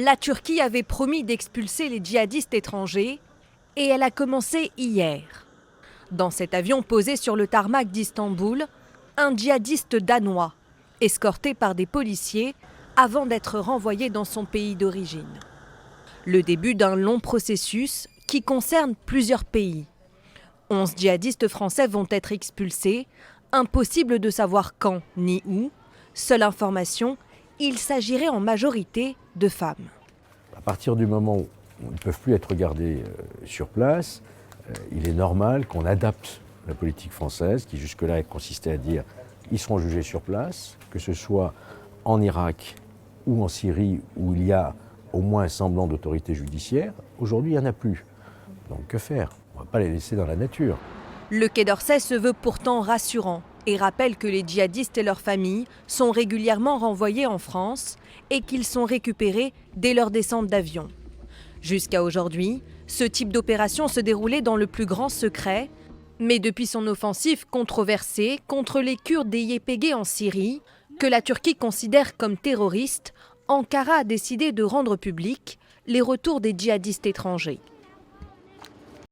La Turquie avait promis d'expulser les djihadistes étrangers et elle a commencé hier. Dans cet avion posé sur le tarmac d'Istanbul, un djihadiste danois, escorté par des policiers avant d'être renvoyé dans son pays d'origine. Le début d'un long processus qui concerne plusieurs pays. 11 djihadistes français vont être expulsés, impossible de savoir quand ni où. Seule information, il s'agirait en majorité de femmes. À partir du moment où ils ne peuvent plus être regardés sur place, il est normal qu'on adapte la politique française, qui jusque-là consistait à dire ils seront jugés sur place, que ce soit en Irak ou en Syrie, où il y a au moins un semblant d'autorité judiciaire. Aujourd'hui, il n'y en a plus. Donc que faire? On ne va pas les laisser dans la nature. Le Quai d'Orsay se veut pourtant rassurant et rappelle que les djihadistes et leurs familles sont régulièrement renvoyés en France et qu'ils sont récupérés dès leur descente d'avion. Jusqu'à aujourd'hui, ce type d'opération se déroulait dans le plus grand secret, mais depuis son offensive controversée contre les Kurdes des YPG en Syrie, que la Turquie considère comme terroristes, Ankara a décidé de rendre public les retours des djihadistes étrangers.